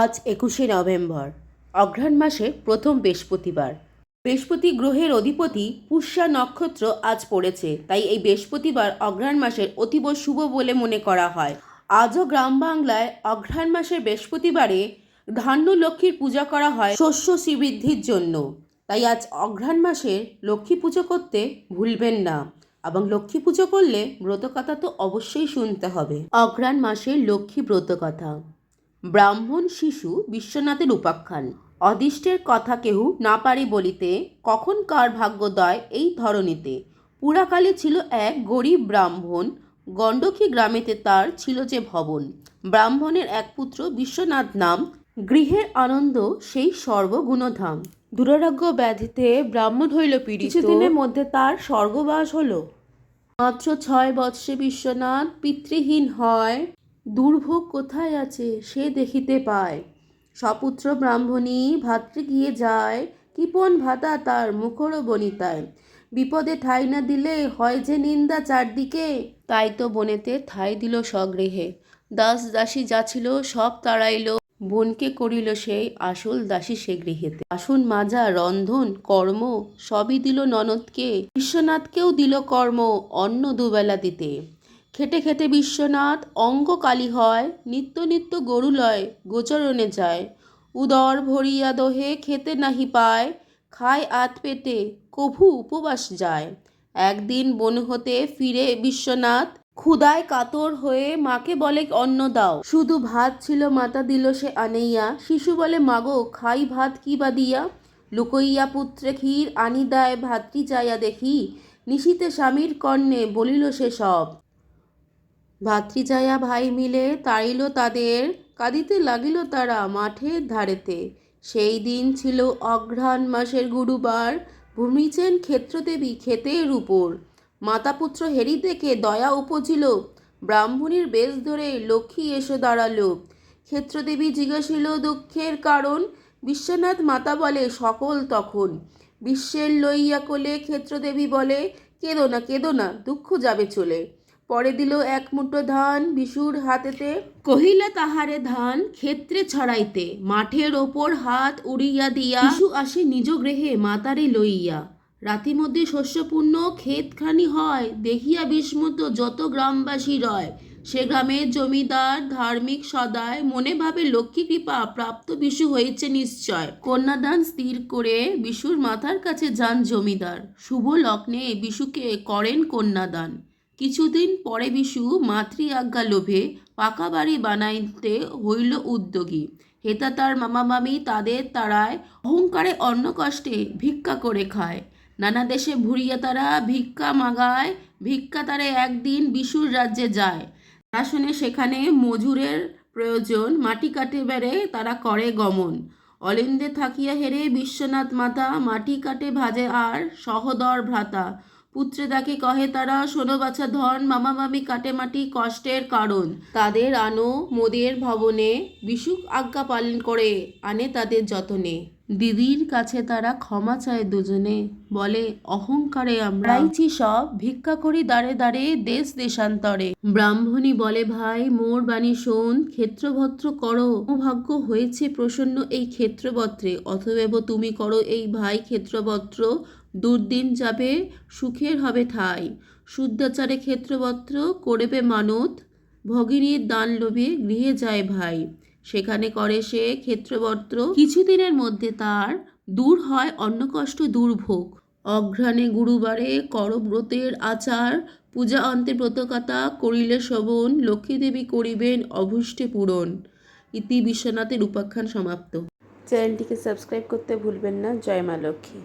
আজ ২১শে নভেম্বর, অঘ্রাণ মাসের প্রথম বৃহস্পতিবার। বৃহস্পতি গ্রহের অধিপতি পুষ্যা নক্ষত্র আজ পড়েছে, তাই এই বৃহস্পতিবার অঘ্রাণ মাসের অতীব শুভ বলে মনে করা হয়। আজও গ্রাম বাংলায় অঘ্রাণ মাসের বৃহস্পতিবারে ধান্য লক্ষ্মীর পূজা করা হয় শস্য শ্রীবৃদ্ধির জন্য। তাই আজ অঘ্রাণ মাসের লক্ষ্মী পুজো করতে ভুলবেন না, এবং লক্ষ্মী পুজো করলে ব্রতকথা তো অবশ্যই শুনতে হবে। অঘ্রাণ মাসের লক্ষ্মী ব্রতকথা। ব্রাহ্মণ শিশু বিশ্বনাথের উপাখ্যান। অদিষ্টের কথা কেহু না পারি বলিতে, কখন কার ভাগ্যোদয় এই ধরণীতে। পুরাকালে ছিল এক গরিব ব্রাহ্মণ, গণ্ডকী গ্রামেতে তার ছিল যে ভবন। ব্রাহ্মণের এক পুত্র বিশ্বনাথ নাম, গৃহের আনন্দ সেই সর্বগুণধাম। দুরারোগ্য ব্যাধিতে ব্রাহ্মণ হইল পীড়িত, কিছুদিনের মধ্যে তার স্বর্গবাস হল। মাত্র 6 বৎসরে বিশ্বনাথ পিতৃহীন হয়, দুর্ভোগ কোথায় আছে সে দেখিতে পায়। সপুত্র ব্রাহ্মণী ভাতৃ গিয়ে যায়, কৃপণ ভাতা তার মুখর বনিতায়। বিপদে ঠাঁই না দিলে হয় যে নিন্দা চারদিকে, তাই তো বনেতে ঠাঁই দিল স্বগৃহে। দাস দাসী যা ছিল সব তাড়াইল, বোনকে করিল সেই আসল দাসী সে গৃহেতে। বাসন মাজা রন্ধন কর্ম সবই দিল ননদকে, বিশ্বনাথকেও দিল কর্ম অন্ন দুবেলা দিতে। খেটে খেটে বিশ্বনাথ অঙ্গ কালী হয়, নিত্য নিত্য গরু লয় গোচরণে যায়। উদর ভরিয়া দোহে খেতে নাহি পায়, খায় আত পেতে কভু উপবাস যায়। একদিন বন হতে ফিরে বিশ্বনাথ, ক্ষুধায় কাতর হয়ে মাকে বলে অন্ন দাও। শুধু ভাত ছিল মাতা দিল সে আনাইয়া, শিশু বলে মাগো খাই ভাত কি বা দিয়া। লুকইয়া পুত্রে ক্ষীর আনি দেয় ভাতৃ যাইয়া দেখি, নিশীতে স্বামীর কর্ণে বলিল সে সব। ভাতৃজায়া ভাই মিলে তাড়িল তাদের, কাঁদিতে লাগিল তারা মাঠের ধারেতে। সেই দিন ছিল অঘ্রাণ মাসের গুরুবার, ভূমিছেন ক্ষেত্রদেবী ক্ষেতের উপর। মাতা পুত্র হেরি দেখে দয়া উপজিল, ব্রাহ্মণীর বেশ ধরে লক্ষ্মী এসে দাঁড়ালো। ক্ষেত্রদেবী জিজ্ঞাসিল দুঃখের কারণ, বিশ্বনাথ মাতা বলে সকল তখন। বিশ্বের লইয়া কোলে ক্ষেত্রদেবী বলে, কেঁদো না দুঃখ যাবে চলে। পরে দিল এক মুঠো ধান বিশুর হাতেতে, কহিলা তাহারে ধান ক্ষেত্রে ছড়াইতে। মাঠের ওপর হাত উড়িয়া দিয়া বিশু আসে নিজ গৃহে মাতারে লইয়া। রাতি মধ্যে শস্যপূর্ণ ক্ষেতখানি হয়, দেখিয়া বিস্মৃত যত গ্রামবাসী রয়। সে গ্রামের জমিদার ধার্মিক সদায়, মনে ভাবে লক্ষ্মী কৃপা প্রাপ্ত বিশু হয়েছে নিশ্চয়। কন্যাদান স্থির করে বিশুর মাথার কাছে যান জমিদার, শুভ লগ্নে বিশুকে করেন কন্যাদান। কিছুদিন পরে বিশু মাতৃ আজ্ঞা লোভে পাকা বাড়ি বানাইতে হইল উদ্যোগী। হেতা তার মামা মামি তাদের তাড়ায়, অহংকারে অন্ন কষ্টে ভিক্ষা করে খায়। নানা দেশে ঘুরিয়া তারা ভিক্ষা মাগায়, ভিক্ষা তারে একদিন বিশুর রাজ্যে যায়। তারা শুনে সেখানে মজুরের প্রয়োজন, মাটি কাটে বেড়ে তারা করে গমন। অলিন্দে থাকিয়া হেরে বিশ্বনাথ মাতা, মাটি কাটে ভাজে আর সহদর ভ্রাতা। পুত্রে তাকে কহে তারা, শোনো বাছা ধন, মামা মামি কাটে মাটি কষ্টের কারণ। তাদের আনো মোদের ভবনে, বিশুক আজ্ঞা পালন করে আনে তাদের যতনে। দিদির কাছে তারা ক্ষমা চায় দুজনে, বলে অহংকারে আমরা চাইছি সব, ভিক্ষা করি দাঁড়ে দাঁড়ে দেশ দেশান্তরে। ব্রাহ্মণী বলে ভাই মোর বাণী শোন, ক্ষেত্রবত্র করো, ভাগ্য হয়েছে প্রসন্ন এই ক্ষেত্রবত্রে। অতএব তুমি করো এই ভাই ক্ষেত্রবত্র, দুর্দিন যাবে সুখের হবে ঠাই। শুদ্ধাচারে ক্ষেত্রবত্র করবে মানত, ভগিনীর দান লোভে গৃহে যায় ভাই। সেখানে করে সে ক্ষেত্রবত্র, কিছুদিনের মধ্যে তার দূর হয় অন্নকষ্ট দুর্ভোগ। অঘ্রাণে গুরুবারে করব্রতের আচার, পূজা অন্তে ব্রতকথা করিলে শ্রবণ, লক্ষ্মীদেবী করিবেন অভীষ্টে পূরণ। ইতি বিশ্বনাথের উপাখ্যান সমাপ্ত। চ্যানেলটিকে সাবস্ক্রাইব করতে ভুলবেন না। জয় মা লক্ষ্মী।